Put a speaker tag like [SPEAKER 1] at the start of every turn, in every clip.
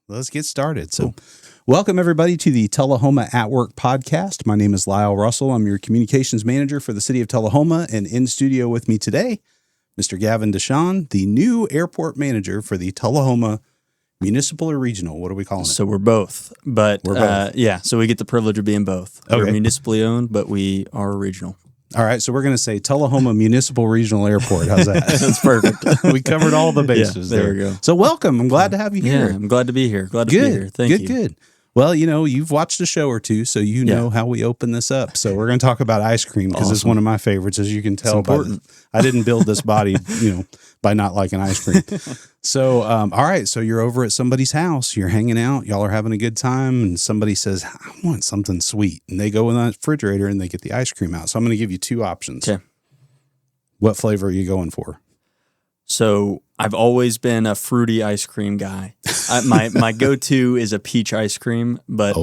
[SPEAKER 1] let's get started. So welcome everybody to the Tullahoma at Work podcast. My name is Lyle Russell. I'm your communications manager for the city of Tullahoma, and in studio with me today, Mr. Gavin Dishon, the new airport manager for the Tullahoma Municipal or Regional. What are we calling it?
[SPEAKER 2] So we're both, but we're both. So we get the privilege of being both. Okay. We're municipally owned, but we are regional.
[SPEAKER 1] All right, so we're going to say Tullahoma Municipal Regional Airport. How's that?
[SPEAKER 2] That's perfect.
[SPEAKER 1] We covered all the bases
[SPEAKER 2] there. There we go.
[SPEAKER 1] So welcome. I'm glad to have you here.
[SPEAKER 2] Yeah, I'm glad to be here. Glad to be here. Thank you.
[SPEAKER 1] Good. Well, you know, you've watched a show or two, so you know how we open this up. So we're going to talk about ice cream because it's one of my favorites, as you can tell. I didn't build this body, by not liking ice cream. So, all right. So you're over at somebody's house, you're hanging out, y'all are having a good time, and somebody says, I want something sweet. And they go in the refrigerator and they get the ice cream out. So I'm going to give you two options.
[SPEAKER 2] Okay.
[SPEAKER 1] What flavor are you going for?
[SPEAKER 2] So I've always been a fruity ice cream guy. My go-to is a peach ice cream, but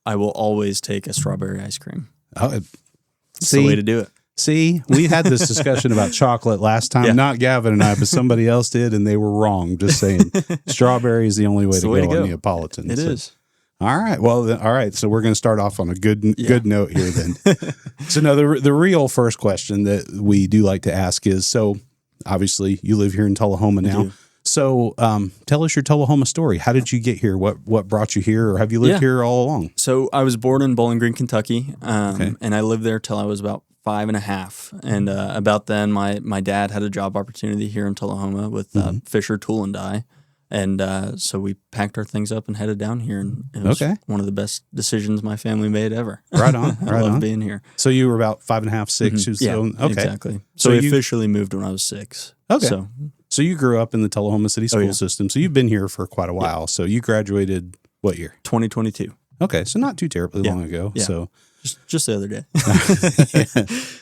[SPEAKER 2] I will always take a strawberry ice cream. It's the way to do it.
[SPEAKER 1] See, we had this discussion about chocolate last time. Not Gavin and I, but somebody else did, and they were wrong. Just saying, strawberry is the only way to go on Neapolitan.
[SPEAKER 2] It is.
[SPEAKER 1] All right. Well, all right. So we're going to start off on a good note here then. So now the real first question that we do like to ask is, so obviously you live here in Tullahoma now. So tell us your Tullahoma story. How did you get here? What brought you here, or have you lived here all along?
[SPEAKER 2] So I was born in Bowling Green, Kentucky, and I lived there till I was about 5.5. And about then, my dad had a job opportunity here in Tullahoma with Fisher Tool and Die. And so we packed our things up and headed down here, and it was one of the best decisions my family made ever.
[SPEAKER 1] Right on.
[SPEAKER 2] I love being here.
[SPEAKER 1] So you were about 5.5, 6?
[SPEAKER 2] Exactly. So we officially moved when I was 6.
[SPEAKER 1] Okay. So you grew up in the Tullahoma City school system. So you've been here for quite a while. So you graduated what year?
[SPEAKER 2] 2022.
[SPEAKER 1] Okay. So not too terribly long ago.
[SPEAKER 2] Yeah.
[SPEAKER 1] So
[SPEAKER 2] just the other day.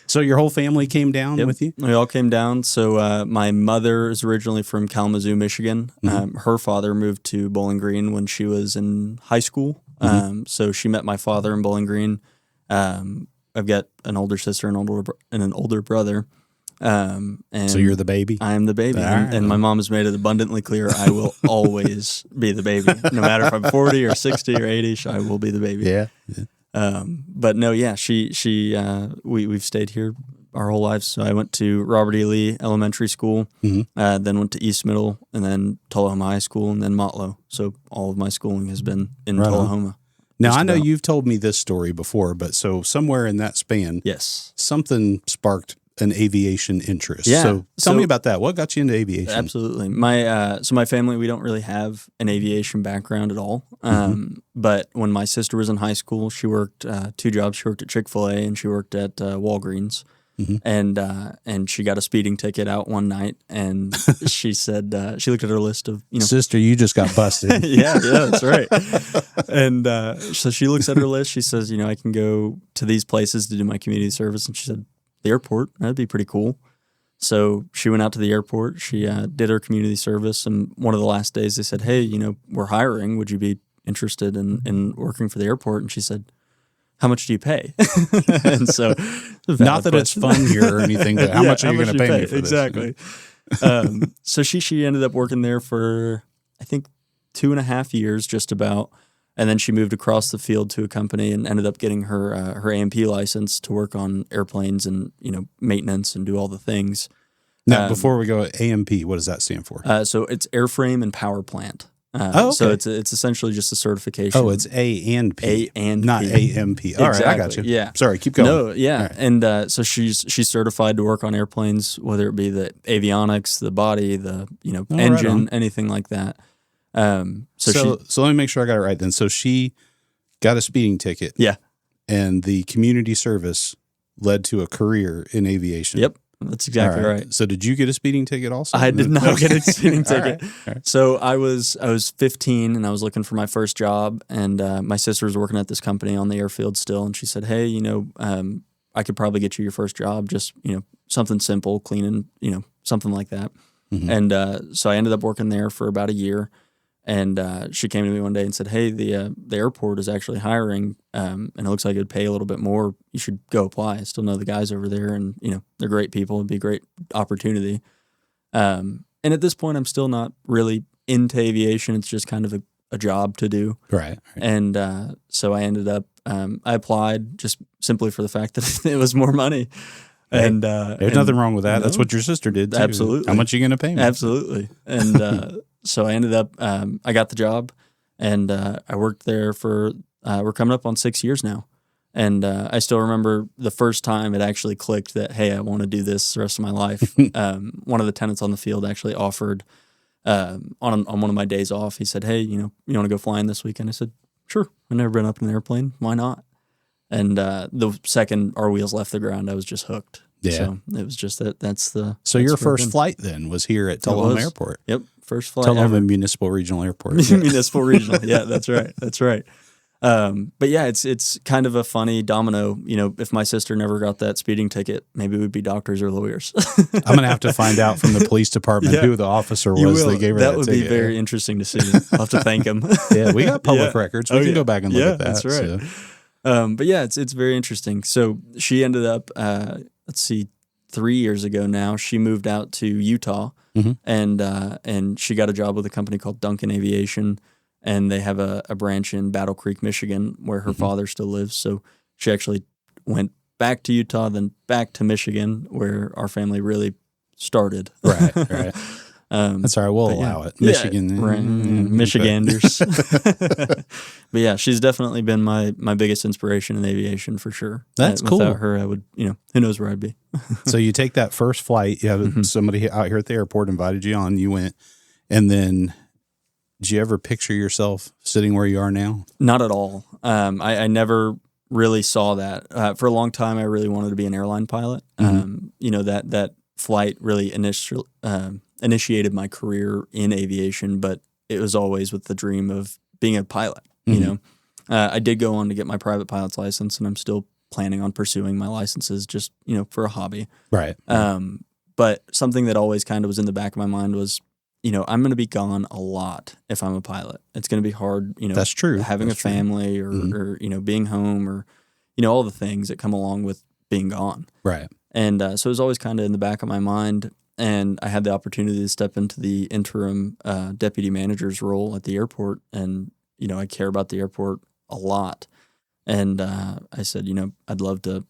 [SPEAKER 1] So your whole family came down with you?
[SPEAKER 2] We all came down. So my mother is originally from Kalamazoo, Michigan. Her father moved to Bowling Green when she was in high school. So she met my father in Bowling Green. I've got an older sister and an older brother. And
[SPEAKER 1] so you're the baby?
[SPEAKER 2] I am the baby. And my mom has made it abundantly clear I will always be the baby. No matter if I'm 40 or 60 or 80, I will be the baby.
[SPEAKER 1] Yeah.
[SPEAKER 2] But no, we've stayed here our whole lives. So I went to Robert E. Lee Elementary School, then went to East Middle, and then Tullahoma High School, and then Motlow. So all of my schooling has been in Tullahoma.
[SPEAKER 1] Now, I know you've told me this story before, but so somewhere in that span, something sparked an aviation interest.
[SPEAKER 2] Yeah.
[SPEAKER 1] So tell me about that. What got you into aviation?
[SPEAKER 2] Absolutely. My family, we don't really have an aviation background at all. But when my sister was in high school, she worked 2 jobs. She worked at Chick-fil-A and she worked at Walgreens. And she got a speeding ticket out one night, and she said she looked at her list of
[SPEAKER 1] Sister, you just got busted.
[SPEAKER 2] yeah, that's right. And so she looks at her list. She says, I can go to these places to do my community service, and she said, the airport, that'd be pretty cool. So she went out to the airport. She did her community service, and one of the last days they said, hey, we're hiring. Would you be interested in working for the airport? And she said, how much do you pay? And so,
[SPEAKER 1] not that it's fun here or anything, but how much are you going to pay me for this?
[SPEAKER 2] Exactly. So she ended up working there for, I think, 2.5 years, just about. And then she moved across the field to a company and ended up getting her AMP license to work on airplanes and maintenance and do all the things.
[SPEAKER 1] Now, before we go, AMP, what does that stand for?
[SPEAKER 2] So it's airframe and power plant. So it's essentially just a certification.
[SPEAKER 1] Oh, it's A and P, not AMP. All right, I got you.
[SPEAKER 2] Yeah,
[SPEAKER 1] sorry, keep going.
[SPEAKER 2] No, yeah,
[SPEAKER 1] right.
[SPEAKER 2] And so she's certified to work on airplanes, whether it be the avionics, the body, the engine, anything like that. So
[SPEAKER 1] let me make sure I got it right then. So she got a speeding ticket.
[SPEAKER 2] Yeah.
[SPEAKER 1] And the community service led to a career in aviation.
[SPEAKER 2] Yep. That's exactly right.
[SPEAKER 1] So did you get a speeding ticket also?
[SPEAKER 2] I did not get a speeding ticket.
[SPEAKER 1] All right.
[SPEAKER 2] So I was 15 and I was looking for my first job, and my sister was working at this company on the airfield still, and she said, hey, I could probably get you your first job, just, something simple, cleaning, something like that. And so I ended up working there for about a year. And she came to me one day and said, hey, the airport is actually hiring, and it looks like it would pay a little bit more. You should go apply. I still know the guys over there, and, they're great people. It'd be a great opportunity. And at this point, I'm still not really into aviation. It's just kind of a job to do.
[SPEAKER 1] Right.
[SPEAKER 2] And so I ended up, I applied just simply for the fact that it was more money.
[SPEAKER 1] Hey,
[SPEAKER 2] and
[SPEAKER 1] there's nothing wrong with that. That's what your sister did too.
[SPEAKER 2] Absolutely.
[SPEAKER 1] How much are you going to pay me?
[SPEAKER 2] Absolutely. And so I ended up, I got the job, and I worked there for, we're coming up on 6 years now. And I still remember the first time it actually clicked that, hey, I want to do this the rest of my life. One of the tenants on the field actually offered, on one of my days off, he said, hey, you want to go flying this weekend? I said, sure. I've never been up in an airplane. Why not? And the second our wheels left the ground, I was just hooked.
[SPEAKER 1] Yeah.
[SPEAKER 2] So it was just that's the.
[SPEAKER 1] So your first flight then was here at Tullahoma Airport.
[SPEAKER 2] Yep. First flight
[SPEAKER 1] Tullahoma
[SPEAKER 2] ever.
[SPEAKER 1] Municipal Regional Airport.
[SPEAKER 2] Municipal Regional. Yeah, that's right. That's right. But yeah, it's kind of a funny domino. If my sister never got that speeding ticket, maybe we'd be doctors or lawyers.
[SPEAKER 1] I'm going to have to find out from the police department who the officer was that gave her that
[SPEAKER 2] would
[SPEAKER 1] ticket.
[SPEAKER 2] Be very interesting to see. I'll have to thank him.
[SPEAKER 1] Yeah, we got public records. We can go back and look at that.
[SPEAKER 2] That's right. So. But yeah, it's very interesting. So she ended up, 3 years ago now, she moved out to Utah, and she got a job with a company called Duncan Aviation. And they have a branch in Battle Creek, Michigan, where her father still lives. So she actually went back to Utah, then back to Michigan, where our family really started.
[SPEAKER 1] Right. That's all right. We'll allow it. Michigan.
[SPEAKER 2] Yeah, right. Michiganders. But yeah, she's definitely been my biggest inspiration in aviation for sure.
[SPEAKER 1] That's cool.
[SPEAKER 2] Without her, I would, who knows where I'd be.
[SPEAKER 1] So you take that first flight. You have somebody out here at the airport invited you on. You went, and then... Did you ever picture yourself sitting where you are now?
[SPEAKER 2] Not at all. I never really saw that. For a long time, I really wanted to be an airline pilot. That flight really initiated my career in aviation, but it was always with the dream of being a pilot. I did go on to get my private pilot's license, and I'm still planning on pursuing my licenses just, for a hobby.
[SPEAKER 1] Right.
[SPEAKER 2] But something that always kind of was in the back of my mind was, I'm going to be gone a lot if I'm a pilot. It's going to be hard,
[SPEAKER 1] That's true.
[SPEAKER 2] Having a family or being home or, all the things that come along with being gone.
[SPEAKER 1] Right.
[SPEAKER 2] And so it was always kind of in the back of my mind. And I had the opportunity to step into the interim deputy manager's role at the airport. And, I care about the airport a lot. And I said, I'd love to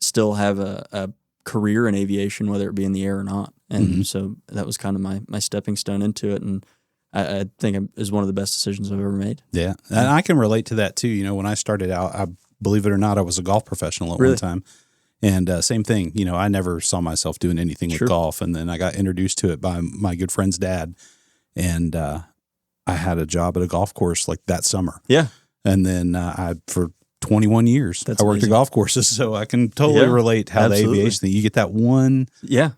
[SPEAKER 2] still have a career in aviation, whether it be in the air or not. And so that was kind of my stepping stone into it. And I think it is one of the best decisions I've ever made.
[SPEAKER 1] Yeah. And I can relate to that too. When I started out, I believe it or not, I was a golf professional at one time. And same thing, I never saw myself doing anything with golf. And then I got introduced to it by my good friend's dad. And I had a job at a golf course like that summer.
[SPEAKER 2] Yeah.
[SPEAKER 1] And then for 21 years.
[SPEAKER 2] That's
[SPEAKER 1] I worked
[SPEAKER 2] amazing.
[SPEAKER 1] at golf courses, so I can totally relate how the aviation thing, you get that one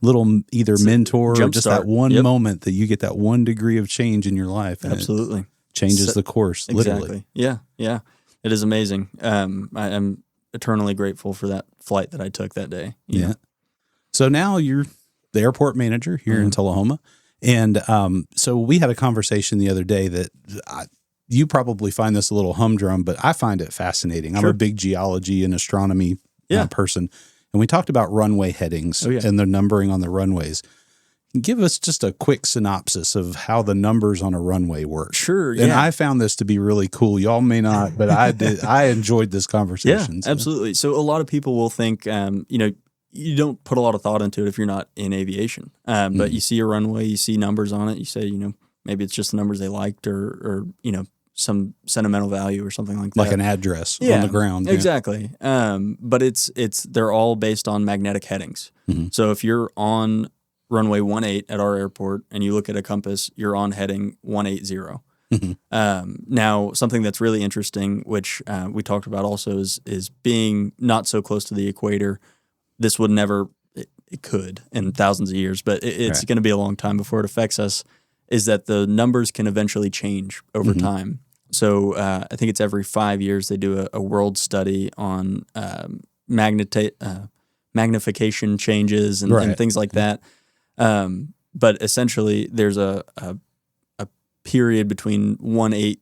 [SPEAKER 1] little either mentor or just that one moment that you get that one degree of change in your life. And it changes the course, literally.
[SPEAKER 2] Yeah. It is amazing. I'm eternally grateful for that flight that I took that day.
[SPEAKER 1] Yeah. So now you're the airport manager here in Tullahoma. And so we had a conversation the other day that you probably find this a little humdrum, but I find it fascinating. I'm a big geology and astronomy person. And we talked about runway headings and the numbering on the runways. Give us just a quick synopsis of how the numbers on a runway work.
[SPEAKER 2] Sure.
[SPEAKER 1] And I found this to be really cool. Y'all may not, but I did. I enjoyed this conversation.
[SPEAKER 2] Yeah, absolutely. So a lot of people will think, you don't put a lot of thought into it if you're not in aviation. But you see a runway, you see numbers on it. You say, maybe it's just the numbers they liked or some sentimental value or something like that.
[SPEAKER 1] Like an address on the ground.
[SPEAKER 2] Exactly. But they're all based on magnetic headings. So if you're on runway 18 at our airport and you look at a compass, you're on heading 180. Now, something that's really interesting, which we talked about also is being not so close to the equator. This would never, it could in thousands of years, but it's going to be a long time before it affects us, is that the numbers can eventually change over time. So I think it's every 5 years they do a world study on magnification changes and things like that. But essentially, there's a period between 180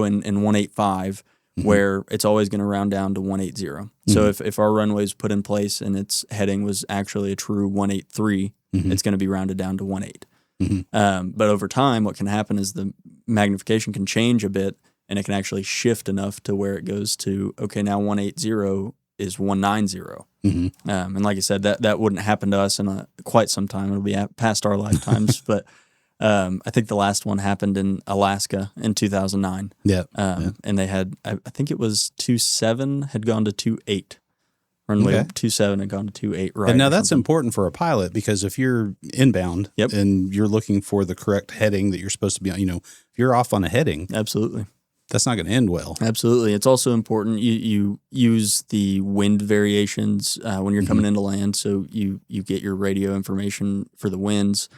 [SPEAKER 2] and 185 where it's always going to round down to 180. So if our runway is put in place and its heading was actually a true 183, it's going to be rounded down to 18. But over time, what can happen is the magnification can change a bit, and it can actually shift enough to where it goes to, okay, now 180 is 190. And like I said, that wouldn't happen to us in quite some time. It'll be past our lifetimes. But I think the last one happened in Alaska in 2009. And they had, I think it was 27 had gone to 28. Runway 27 had gone to 28 right.
[SPEAKER 1] And now that's important for a pilot, because if you're inbound and you're looking for the correct heading that you're supposed to be on, if you're off on a heading.
[SPEAKER 2] Absolutely.
[SPEAKER 1] That's not going to end well.
[SPEAKER 2] Absolutely. It's also important you use the wind variations when you're coming into land. So you get your radio information for the winds,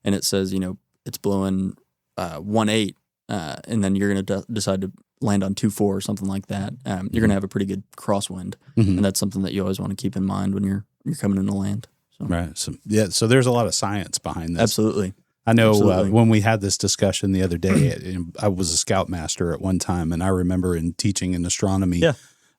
[SPEAKER 2] and it says, it's blowing 1.8, and then you're going to decide to land on 2.4 or something like that. You're going to have a pretty good crosswind, and that's something that you always want to keep in mind when you're coming into land. So.
[SPEAKER 1] Right. So there's a lot of science behind this.
[SPEAKER 2] Absolutely.
[SPEAKER 1] I know when we had this discussion the other day, I was a scoutmaster at one time, and I remember in teaching in astronomy,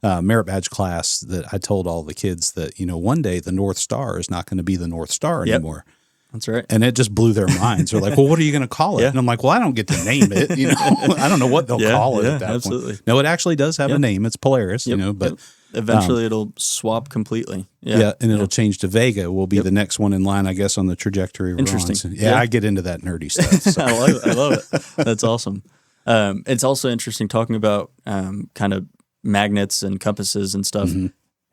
[SPEAKER 1] merit badge class, that I told all the kids that, one day the North Star is not going to be the North Star anymore.
[SPEAKER 2] That's right.
[SPEAKER 1] And it just blew their minds. They're like, well, what are you going to call it? And I'm like, well, I don't get to name it. I don't know what they'll call it at that point. No, it actually does have a name. It's Polaris, but
[SPEAKER 2] eventually it'll swap completely.
[SPEAKER 1] And it'll change to Vega. Will be the next one in line, I guess, on the trajectory.
[SPEAKER 2] Interesting.
[SPEAKER 1] I get into that nerdy stuff. So.
[SPEAKER 2] I love it. That's awesome. It's also interesting talking about kind of magnets and compasses and stuff.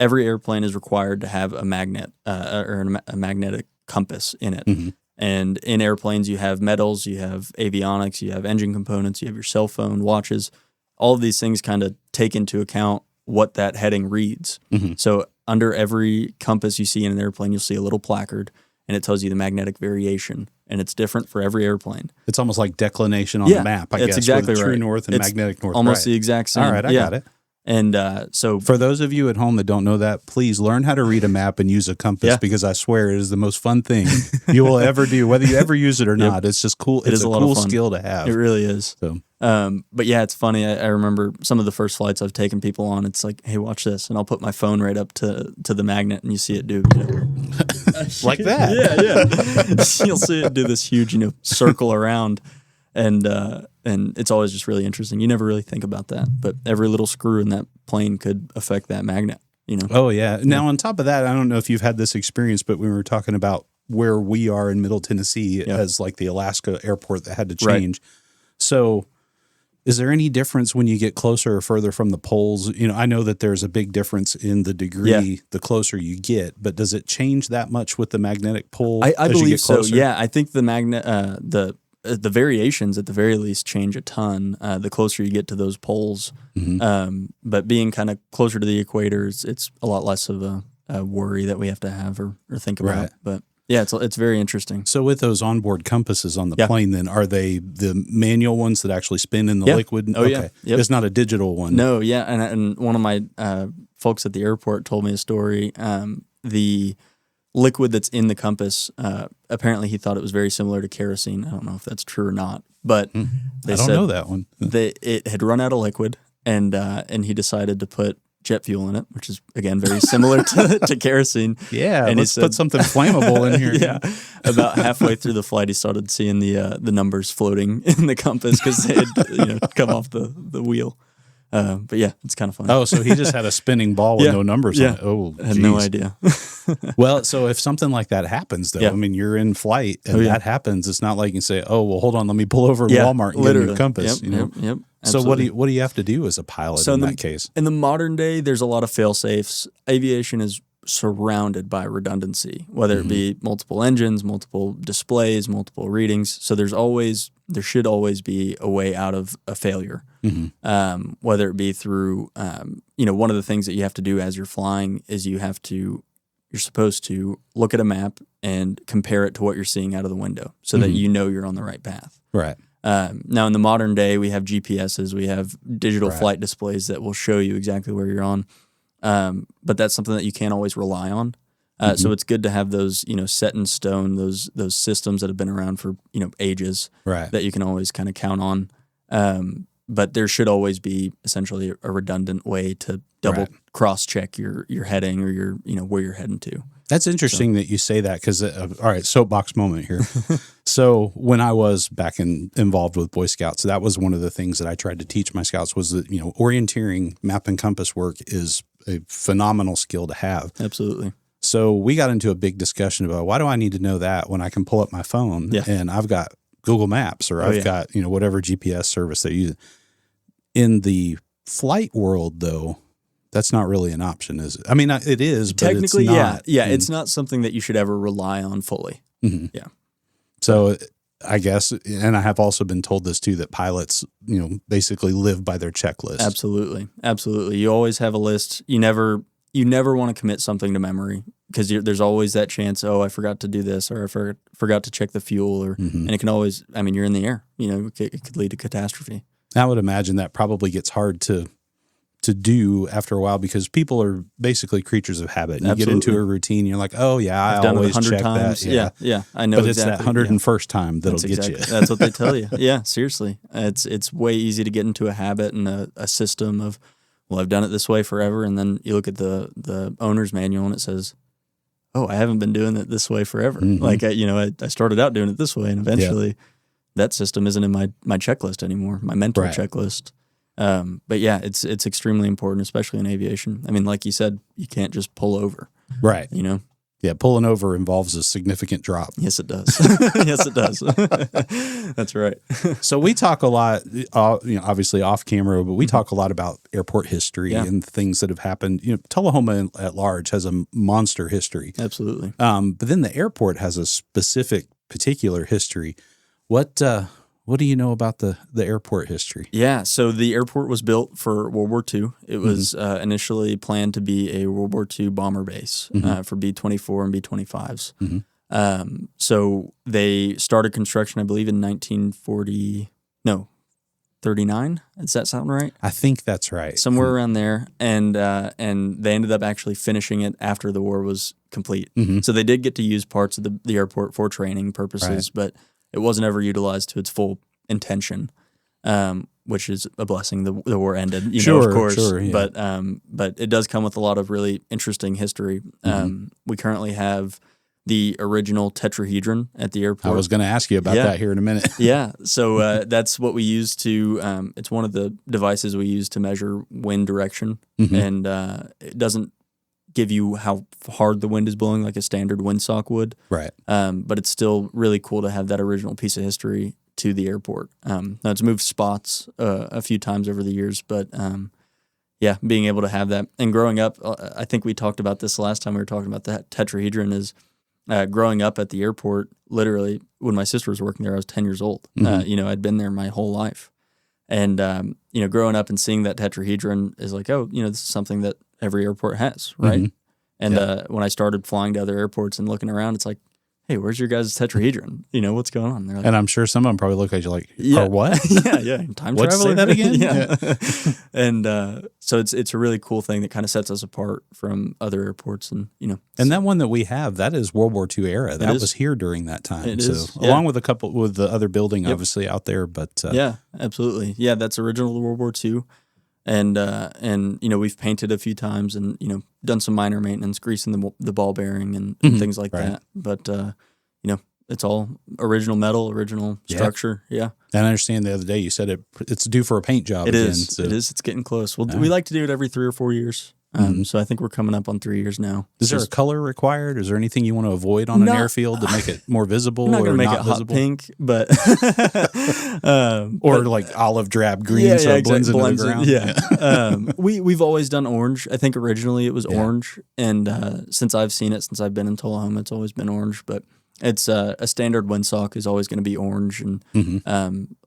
[SPEAKER 2] Every airplane is required to have a magnet or a magnetic compass in it. And in airplanes, you have metals, you have avionics, you have engine components, you have your cell phone, watches. All of these things kind of take into account what that heading reads. So under every compass you see in an airplane, you'll see a little placard, and it tells you the magnetic variation, and it's different for every airplane.
[SPEAKER 1] It's almost like declination on the map, I guess.
[SPEAKER 2] Exactly
[SPEAKER 1] with
[SPEAKER 2] right.
[SPEAKER 1] True north and magnetic north.
[SPEAKER 2] Almost the exact same.
[SPEAKER 1] All right, I got it.
[SPEAKER 2] And so
[SPEAKER 1] for those of you at home that don't know that, please learn how to read a map and use a compass, because I swear it is the most fun thing you will ever do, whether you ever use it or not. It's just cool. It's a cool skill to have.
[SPEAKER 2] It really is.
[SPEAKER 1] So,
[SPEAKER 2] but yeah, it's funny. I remember some of the first flights I've taken people on. It's like, hey, watch this, and I'll put my phone right up to the magnet, and you see it do
[SPEAKER 1] like that.
[SPEAKER 2] You'll see it do this huge circle around. And it's always just really interesting. You never really think about that, but every little screw in that plane could affect that magnet,
[SPEAKER 1] Oh, yeah. Now, on top of that, I don't know if you've had this experience, but when we were talking about where we are in Middle Tennessee as like the Alaska airport that had to change. Right. So is there any difference when you get closer or further from the poles? I know that there's a big difference in the degree the closer you get, but does it change that much with the magnetic pole?
[SPEAKER 2] I believe so. Yeah, I think the magnet, the variations at the very least change a ton the closer you get to those poles. But being kind of closer to the equator, it's a lot less of a worry that we have to have or think about. Right. But yeah, it's very interesting.
[SPEAKER 1] So with those onboard compasses on the plane, then are they the manual ones that actually spin in the liquid?
[SPEAKER 2] Oh, okay.
[SPEAKER 1] It's not a digital one.
[SPEAKER 2] No, yeah. And one of my folks at the airport told me a story. The liquid that's in the compass, apparently he thought it was very similar to kerosene. I don't know if that's true or not, but they said
[SPEAKER 1] I don't know that one.
[SPEAKER 2] It had run out of liquid, and he decided to put jet fuel in it, which is again very similar to kerosene.
[SPEAKER 1] Yeah, and let's put something flammable in here.
[SPEAKER 2] About halfway through the flight, he started seeing the numbers floating in the compass because they had come off the wheel. But yeah, it's kind of funny.
[SPEAKER 1] Oh, so he just had a spinning ball with no numbers on it. Oh,
[SPEAKER 2] I had no idea.
[SPEAKER 1] Well, so if something like that happens, though, I mean, you're in flight and that happens. It's not like you can say, "Oh, well, hold on, let me pull over to Walmart and get a new compass."
[SPEAKER 2] Yep.
[SPEAKER 1] So what do you have to do as a pilot in that case?
[SPEAKER 2] In the modern day, there's a lot of fail safes. Aviation is surrounded by redundancy, whether it be multiple engines, multiple displays, multiple readings. So there should always be a way out of a failure, whether it be through, one of the things that you have to do as you're flying is you're supposed to look at a map and compare it to what you're seeing out of the window so that you're on the right path.
[SPEAKER 1] Right.
[SPEAKER 2] Now, in the modern day, we have GPSs, we have digital flight displays that will show you exactly where you're on. But that's something that you can't always rely on. So it's good to have those, set in stone, those systems that have been around for, ages that you can always kind of count on. But there should always be essentially a redundant way to double cross-check your heading or where you're heading to.
[SPEAKER 1] That's interesting that you say that because, all right, soapbox moment here. So when I was involved with Boy Scouts, that was one of the things that I tried to teach my scouts was that, orienteering, map and compass work is a phenomenal skill to have.
[SPEAKER 2] Absolutely.
[SPEAKER 1] So we got into a big discussion about why do I need to know that when I can pull up my phone and I've got Google Maps or I've got, whatever GPS service they use. In the flight world, though, that's not really an option, is it? I mean, it is,
[SPEAKER 2] technically,
[SPEAKER 1] but it's not.
[SPEAKER 2] Yeah. It's not something that you should ever rely on fully.
[SPEAKER 1] Mm-hmm.
[SPEAKER 2] Yeah.
[SPEAKER 1] So I guess, and I have also been told this too, that pilots, basically live by their checklist.
[SPEAKER 2] Absolutely. Absolutely. You always have a list. You never want to commit something to memory because there's always that chance, I forgot to do this or I forgot to check the fuel and it can always, you're in the air, it could lead to catastrophe.
[SPEAKER 1] I would imagine that probably gets hard to do after a while because people are basically creatures of habit. You get into a routine, you're like, oh yeah, I've done always it 100 check
[SPEAKER 2] times.
[SPEAKER 1] that.
[SPEAKER 2] Yeah, I know.
[SPEAKER 1] But
[SPEAKER 2] exactly.
[SPEAKER 1] It's that 101st time that'll get you.
[SPEAKER 2] That's what they tell you. Yeah, seriously. It's way easy to get into a habit and a system of, I've done it this way forever. And then you look at the owner's manual and it says, I haven't been doing it this way forever. Mm-hmm. Like, I started out doing it this way and eventually that system isn't in my checklist anymore, my mental checklist. But yeah, it's extremely important, especially in aviation. I mean, like you said, you can't just pull over.
[SPEAKER 1] Right. Yeah, pulling over involves a significant drop.
[SPEAKER 2] Yes, it does. Yes, it does. That's right.
[SPEAKER 1] So we talk a lot, obviously off camera, but we talk a lot about airport history and things that have happened. Tullahoma at large has a monster history.
[SPEAKER 2] Absolutely.
[SPEAKER 1] But then the airport has a particular history. What do you know about the airport history?
[SPEAKER 2] Yeah, so the airport was built for World War II. It was initially planned to be a World War II bomber base for B-24 and B-25s. Mm-hmm. So they started construction, I believe, in 39. Does that sound right?
[SPEAKER 1] I think that's right.
[SPEAKER 2] Somewhere around there. And they ended up actually finishing it after the war was complete. Mm-hmm. So they did get to use parts of the airport for training purposes, but it wasn't ever utilized to its full intention, which is a blessing. The war ended, of course. Sure, yeah. But it does come with a lot of really interesting history. We currently have the original tetrahedron at the airport.
[SPEAKER 1] I was going to ask you about that here in a minute.
[SPEAKER 2] Yeah, so that's what we use to. It's one of the devices we use to measure wind direction, and it doesn't give you how hard the wind is blowing like a standard windsock would. Right. But it's still really cool to have that original piece of history to the airport. Now it's moved spots a few times over the years, but being able to have that. And growing up, I think we talked about this last time we were talking about that tetrahedron is growing up at the airport, literally when my sister was working there, I was 10 years old. I'd been there my whole life. And, growing up and seeing that tetrahedron is like, this is something that every airport has, right? And when I started flying to other airports and looking around, it's like, hey, where's your guys' tetrahedron? What's going on? They're like,
[SPEAKER 1] and I'm sure some of them probably look at you like, or what?
[SPEAKER 2] Time
[SPEAKER 1] What's
[SPEAKER 2] travel.
[SPEAKER 1] Say that again?
[SPEAKER 2] Yeah. And so it's a really cool thing that kind of sets us apart from other airports. And,
[SPEAKER 1] And that one that we have, that is World War II era. That was here during that time.
[SPEAKER 2] It is.
[SPEAKER 1] Along with the other building, obviously, out there. But
[SPEAKER 2] yeah, absolutely. Yeah, that's original to World War II. And we've painted a few times and, done some minor maintenance, greasing the ball bearing and things like that. But, it's all original metal, original structure. Yeah.
[SPEAKER 1] And I understand the other day you said it's due for a paint job again.
[SPEAKER 2] It is. It's getting close. Well, we like to do it every 3 or 4 years. So I think we're coming up on 3 years now.
[SPEAKER 1] Is there a color required? Is there anything you want to avoid on an airfield to make it more visible?
[SPEAKER 2] I'm not going to make it hot pink, but or
[SPEAKER 1] like olive drab green, so it blends into the ground.
[SPEAKER 2] Yeah, we've always done orange. I think originally it was orange, and since I've seen it, since I've been in Tullahoma, it's always been orange. But it's a standard windsock is always going to be orange, and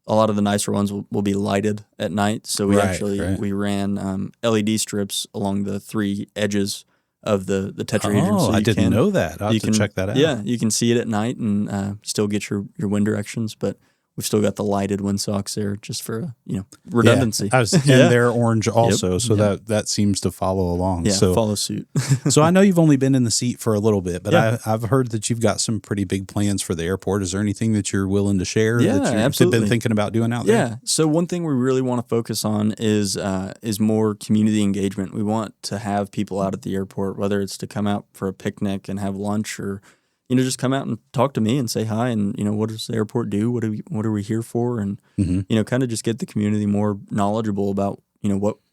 [SPEAKER 2] a lot of the nicer ones will be lighted at night. So we ran LED strips along the 3 edges of the tetrahedron.
[SPEAKER 1] Oh, I didn't know that. I'll have to check that out.
[SPEAKER 2] Yeah, you can see it at night and still get your wind directions, but we've still got the lighted windsocks there just for redundancy.
[SPEAKER 1] Yeah, and they're orange also, so that seems to follow along.
[SPEAKER 2] Yeah, follow suit.
[SPEAKER 1] So I know you've only been in the seat for a little bit, but I've heard that you've got some pretty big plans for the airport. Is there anything that you're willing to share that you've been thinking about doing out there?
[SPEAKER 2] Yeah. So one thing we really want to focus on is more community engagement. We want to have people out at the airport, whether it's to come out for a picnic and have lunch or just come out and talk to me and say hi, and what does the airport do? What are we here for? And kind of just get the community more knowledgeable about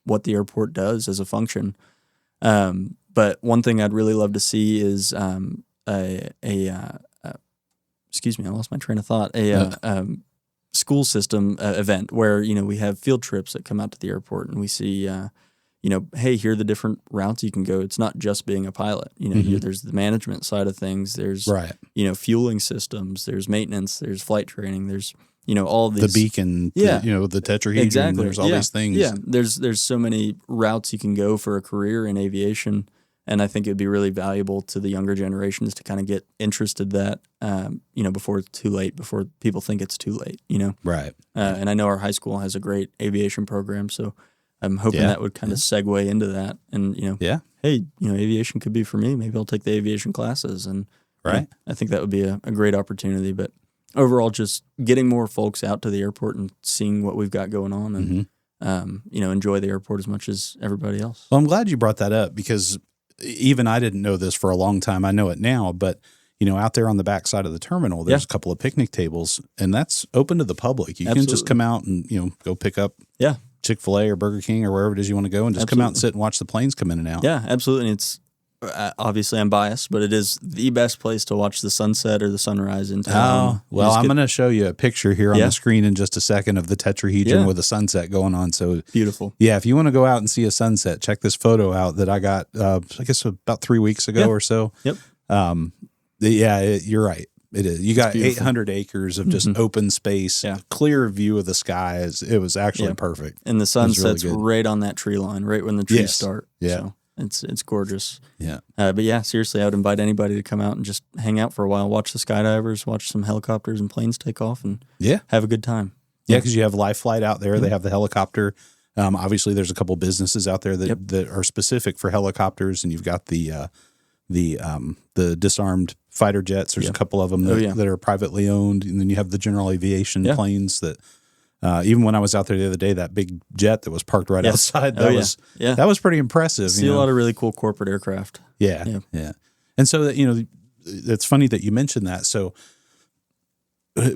[SPEAKER 2] what the airport does as a function. But one thing I'd really love to see is excuse me, I lost my train of thought. School system event where we have field trips that come out to the airport, and we see hey, here are the different routes you can go. It's not just being a pilot. There's the management side of things. There's fueling systems. There's maintenance. There's flight training. There's all of these,
[SPEAKER 1] the beacon. The tetrahedron.
[SPEAKER 2] Exactly.
[SPEAKER 1] There's all these things.
[SPEAKER 2] Yeah, there's so many routes you can go for a career in aviation. And I think it'd be really valuable to the younger generations to kind of get interested that, before it's too late, before people think it's too late,
[SPEAKER 1] Right.
[SPEAKER 2] And I know our high school has a great aviation program, so I'm hoping that would kind of segue into that. And, hey, aviation could be for me. Maybe I'll take the aviation classes. And
[SPEAKER 1] right.
[SPEAKER 2] I think that would be a great opportunity. But overall, just getting more folks out to the airport and seeing what we've got going on and, enjoy the airport as much as everybody else.
[SPEAKER 1] Well, I'm glad you brought that up because even I didn't know this for a long time. I know it now, but out there on the back side of the terminal, there's a couple of picnic tables, and that's open to the public. You can just come out and go pick up Chick-fil-A or Burger King or wherever it is you want to go, and just come out and sit and watch the planes come in and out.
[SPEAKER 2] Yeah, absolutely. And it's obviously I'm biased, but it is the best place to watch the sunset or the sunrise in town.
[SPEAKER 1] Oh, well, I'm going to show you a picture here on the screen in just a second of the tetrahedron with a sunset going on. So
[SPEAKER 2] beautiful.
[SPEAKER 1] Yeah, if you want to go out and see a sunset, check this photo out that I got, I guess about 3 weeks ago or so.
[SPEAKER 2] Yep.
[SPEAKER 1] You're right. It is. You got 800 acres of just open space, clear view of the skies. It was actually perfect.
[SPEAKER 2] And the sun sets right on that tree line, right when the trees start.
[SPEAKER 1] Yeah.
[SPEAKER 2] So it's gorgeous.
[SPEAKER 1] Yeah.
[SPEAKER 2] But yeah, seriously, I would invite anybody to come out and just hang out for a while, watch the skydivers, watch some helicopters and planes take off, and have a good time.
[SPEAKER 1] Yeah, because you have Life Flight out there. They have the helicopter. Obviously, there's a couple businesses out there that are specific for helicopters, and you've got the disarmed fighter jets. There's a couple of them that are privately owned, and then you have the general aviation planes that. Even when I was out there the other day, that big jet that was parked right outside, that was pretty impressive.
[SPEAKER 2] See a lot of really cool corporate aircraft.
[SPEAKER 1] Yeah. And so that it's funny that you mentioned that. So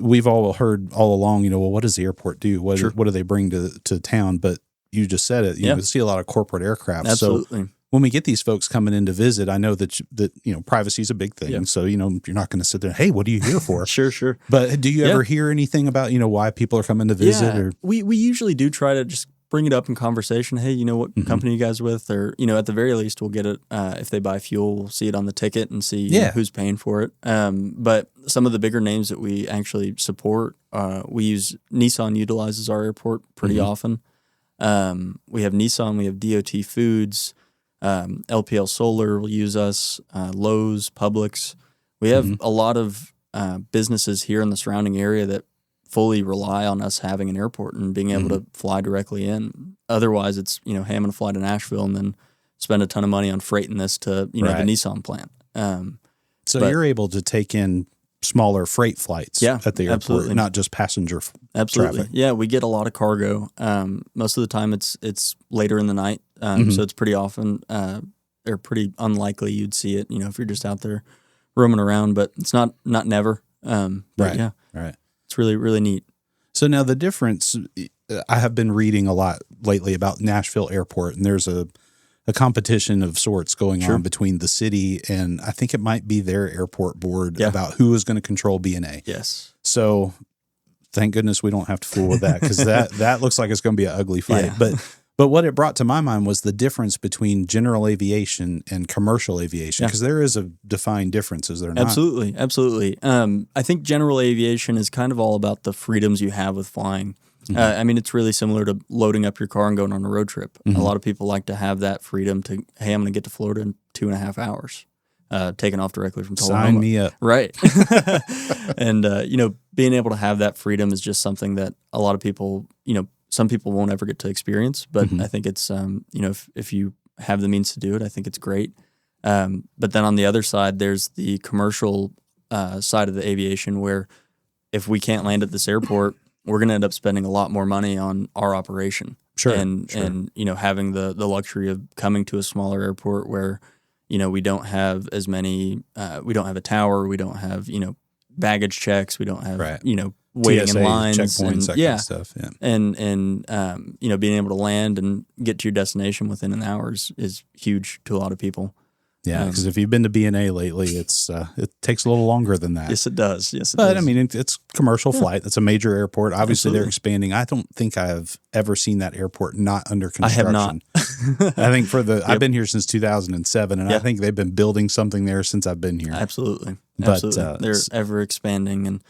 [SPEAKER 1] we've all heard all along, well, what does the airport do? What do they bring to town? But you just said it. You see a lot of corporate aircraft.
[SPEAKER 2] Absolutely.
[SPEAKER 1] So when we get these folks coming in to visit, I know that privacy is a big thing. Yep. So, you're not going to sit there, hey, what are you here for?
[SPEAKER 2] Sure.
[SPEAKER 1] But do you ever hear anything about, why people are coming to visit?
[SPEAKER 2] Yeah.
[SPEAKER 1] Or
[SPEAKER 2] We usually do try to just bring it up in conversation. Hey, what company you guys with? Or, at the very least, we'll get it. If they buy fuel, we'll see it on the ticket and see who's paying for it. But some of the bigger names that we actually support, Nissan utilizes our airport pretty often. We have Nissan, we have DOT Foods, LPL Solar will use us, Lowe's, Publix. We have a lot of businesses here in the surrounding area that fully rely on us having an airport and being able to fly directly in. Otherwise, it's, hey, I'm going to fly to Nashville and then spend a ton of money on freighting this to, the Nissan plant.
[SPEAKER 1] So you're able to take in smaller freight flights at the airport,
[SPEAKER 2] absolutely.
[SPEAKER 1] Not just passenger
[SPEAKER 2] absolutely.
[SPEAKER 1] traffic.
[SPEAKER 2] Yeah, we get a lot of cargo. Most of the time it's later in the night, so it's pretty often or pretty unlikely you'd see it, if you're just out there roaming around, but it's not never.
[SPEAKER 1] Right.
[SPEAKER 2] It's really, really neat.
[SPEAKER 1] So now the difference, I have been reading a lot lately about Nashville Airport, and there's a competition of sorts going on between the city and I think it might be their airport board about who is going to control B&A.
[SPEAKER 2] Yes.
[SPEAKER 1] So thank goodness we don't have to fool with that because that looks like it's going to be an ugly fight.
[SPEAKER 2] Yeah.
[SPEAKER 1] But what it brought to my mind was the difference between general aviation and commercial aviation because there is a defined difference, is there not?
[SPEAKER 2] Absolutely. I think general aviation is kind of all about the freedoms you have with flying. It's really similar to loading up your car and going on a road trip. A lot of people like to have that freedom to, hey, I'm going to get to Florida in 2.5 hours, taking off directly from Tullahoma.
[SPEAKER 1] Sign me up.
[SPEAKER 2] Right. And, being able to have that freedom is just something that a lot of people, some people won't ever get to experience, but I think it's, if you have the means to do it, I think it's great. But then on the other side, there's the commercial side of the aviation where if we can't land at this airport, we're going to end up spending a lot more money on our operation. And having the luxury of coming to a smaller airport where, we don't have as many, we don't have a tower, we don't have, baggage checks, we don't have, waiting
[SPEAKER 1] TSA,
[SPEAKER 2] in lines.
[SPEAKER 1] checkpoints, that kind of stuff. Yeah.
[SPEAKER 2] And being able to land and get to your destination within an hour is huge to a lot of people.
[SPEAKER 1] Yeah, because if you've been to B&A lately, it takes a little longer than that.
[SPEAKER 2] Yes, it does. Yes, it
[SPEAKER 1] does.
[SPEAKER 2] But,
[SPEAKER 1] I mean, it's commercial flight. It's a major airport. Obviously, they're expanding. I don't think I've ever seen that airport not under construction.
[SPEAKER 2] I have not.
[SPEAKER 1] I think I've been here since 2007, and I think they've been building something there since I've been here.
[SPEAKER 2] Absolutely. They're ever expanding, and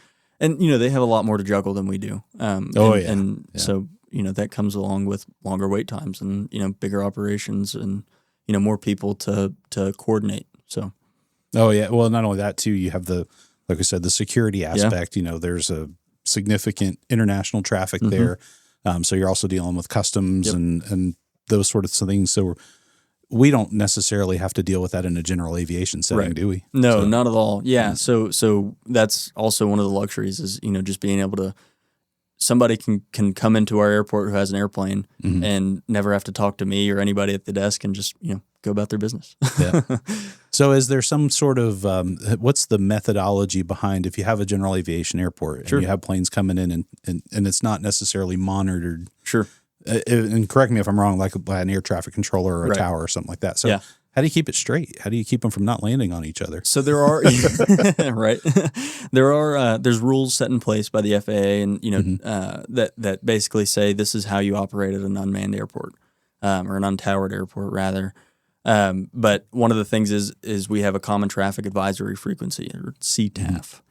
[SPEAKER 2] they have a lot more to juggle than we do. So, that comes along with longer wait times and, bigger operations and, more people to coordinate. So,
[SPEAKER 1] oh yeah. Well, not only that too, you have like I said, the security aspect. There's a significant international traffic there. So you're also dealing with customs and those sort of things. So we don't necessarily have to deal with that in a general aviation setting, do we?
[SPEAKER 2] No, not at all. Yeah. So that's also one of the luxuries is, just being able to, somebody can come into our airport who has an airplane and never have to talk to me or anybody at the desk and just, go about their business.
[SPEAKER 1] Yeah. So is there some sort of, what's the methodology behind if you have a general aviation airport and you have planes coming in and it's not necessarily monitored?
[SPEAKER 2] Sure.
[SPEAKER 1] And correct me if I'm wrong, like by an air traffic controller or a tower or something like that. So how do you keep it straight? How do you keep them from not landing on each other?
[SPEAKER 2] So there are, right. There's rules set in place by the FAA and, that basically say this is how you operate at an unmanned airport, or an untowered airport rather. But one of the things is we have a common traffic advisory frequency, or CTAF,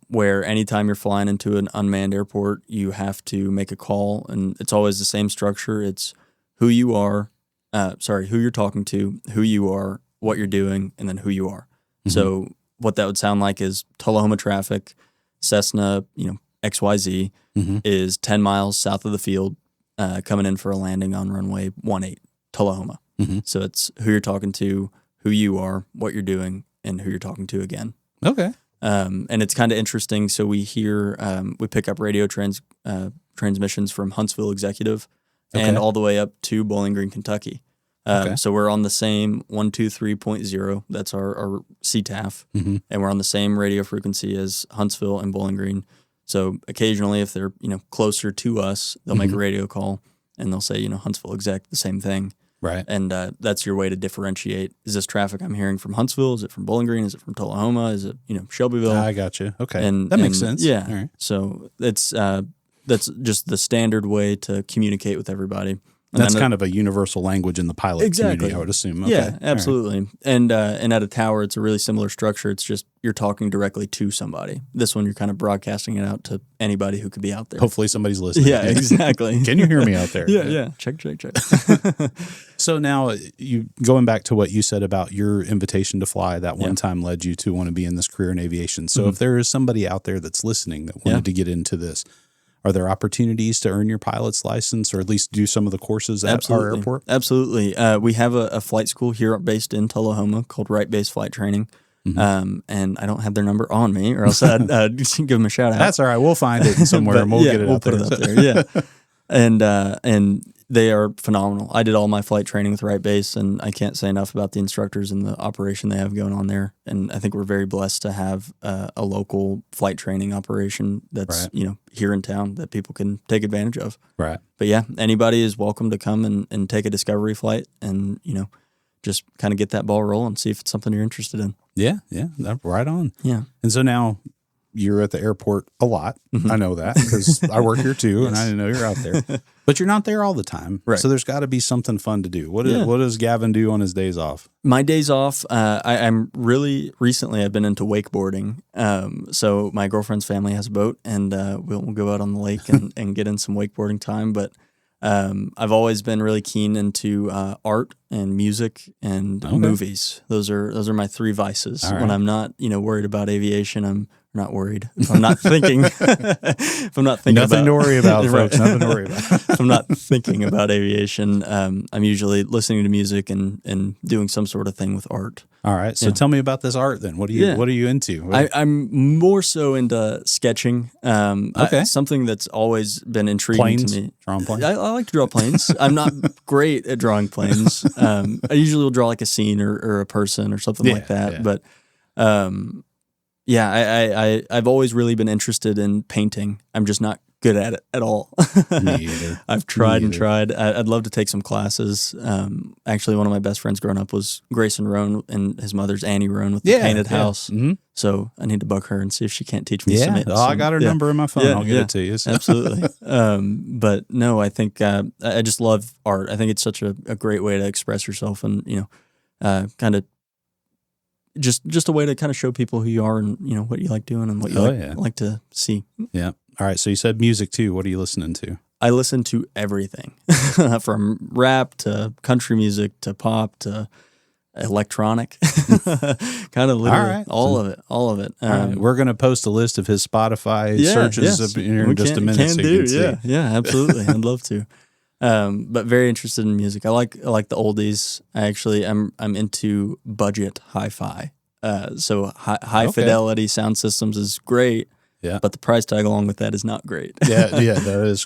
[SPEAKER 2] where anytime you're flying into an unmanned airport, you have to make a call, and it's always the same structure. It's who you are, who you're talking to, who you are, what you're doing, and then who you are. So what that would sound like is Tullahoma traffic, Cessna, XYZ is 10 miles south of the field, coming in for a landing on runway 18, Tullahoma. So it's who you're talking to, who you are, what you're doing, and who you're talking to again.
[SPEAKER 1] Okay.
[SPEAKER 2] And it's kind of interesting. So we hear, we pick up radio transmissions from Huntsville Executive and all the way up to Bowling Green, Kentucky. So we're on the same 123.0. That's our CTAF. And we're on the same radio frequency as Huntsville and Bowling Green. So occasionally if they're, closer to us, they'll make a radio call and they'll say, Huntsville Exec, the same thing.
[SPEAKER 1] Right.
[SPEAKER 2] And that's your way to differentiate. Is this traffic I'm hearing from Huntsville? Is it from Bowling Green? Is it from Tullahoma? Is it, Shelbyville?
[SPEAKER 1] I got you. Okay. That makes sense.
[SPEAKER 2] Yeah.
[SPEAKER 1] All right.
[SPEAKER 2] So that's just the standard way to communicate with everybody. And
[SPEAKER 1] that's kind of a universal language in the pilot community, I would assume. Okay.
[SPEAKER 2] Yeah, absolutely. Right. And at a tower, it's a really similar structure. It's just you're talking directly to somebody. This one, you're kind of broadcasting it out to anybody who could be out there.
[SPEAKER 1] Hopefully somebody's listening.
[SPEAKER 2] Yeah, exactly.
[SPEAKER 1] Can you hear me out there?
[SPEAKER 2] Yeah. Check.
[SPEAKER 1] So now, going back to what you said about your invitation to fly that one time led you to want to be in this career in aviation. So if there is somebody out there that's listening that wanted to get into this, are there opportunities to earn your pilot's license or at least do some of the courses at our airport?
[SPEAKER 2] Absolutely. We have a flight school here based in Tullahoma called Wright Base Flight Training. And I don't have their number on me or else I'd give them a shout out.
[SPEAKER 1] That's all right. We'll find it somewhere and we'll get it out there.
[SPEAKER 2] Put it up there. Yeah. And they are phenomenal. I did all my flight training with Wright Base, and I can't say enough about the instructors and the operation they have going on there. And I think we're very blessed to have a local flight training operation that's here in town that people can take advantage of.
[SPEAKER 1] Right.
[SPEAKER 2] But yeah, anybody is welcome to come and take a discovery flight and just kind of get that ball rolling, see if it's something you're interested in.
[SPEAKER 1] Yeah, right on.
[SPEAKER 2] Yeah.
[SPEAKER 1] And so now you're at the airport a lot. I know that because I work here too, and I know you're out there. But you're not there all the time.
[SPEAKER 2] Right.
[SPEAKER 1] So there's got to be something fun to do. What does Gavin do on his days off?
[SPEAKER 2] My days off, I'm really recently I've been into wakeboarding. So my girlfriend's family has a boat, and we'll go out on the lake and get in some wakeboarding time. But I've always been really keen into art and music and movies. Those are my three vices. Right. When I'm not worried about aviation, I'm not worried. If I'm not thinking,
[SPEAKER 1] nothing to worry about, folks. Nothing to worry about.
[SPEAKER 2] If I'm not thinking about aviation, I'm usually listening to music and doing some sort of thing with art.
[SPEAKER 1] All right. So tell me about this art then. What are you into?
[SPEAKER 2] I'm more so into sketching.
[SPEAKER 1] Okay.
[SPEAKER 2] Something that's always been intriguing to me.
[SPEAKER 1] Drawing planes?
[SPEAKER 2] I like to draw planes. I'm not great at drawing planes. I usually will draw like a scene or a person or something like that. Yeah. But I've always really been interested in painting. I'm just not good at it at all.
[SPEAKER 1] Me either.
[SPEAKER 2] I've tried and tried. I'd love to take some classes. Actually, one of my best friends growing up was Grayson Roan, and his mother's Annie Roan with the painted house. Mm-hmm. So I need to bug her and see if she can't teach me some.
[SPEAKER 1] I got her number in my phone. I'll get it to you. So.
[SPEAKER 2] Absolutely. But no, I think I just love art. I think it's such a great way to express yourself, and kind of just a way to kind of show people who you are and what you like doing and what you like to see.
[SPEAKER 1] Yeah. All right. So you said music too. What are you listening to?
[SPEAKER 2] I listen to everything from rap to country music to pop to electronic, kind of literally all of it. All
[SPEAKER 1] right. We're going to post a list of his Spotify searches in just a minute. So you can see.
[SPEAKER 2] Yeah, absolutely. I'd love to. But very interested in music. I like the oldies. I'm into budget hi-fi. So high fidelity sound systems is great.
[SPEAKER 1] Yeah.
[SPEAKER 2] But the price tag along with that is not great.
[SPEAKER 1] That is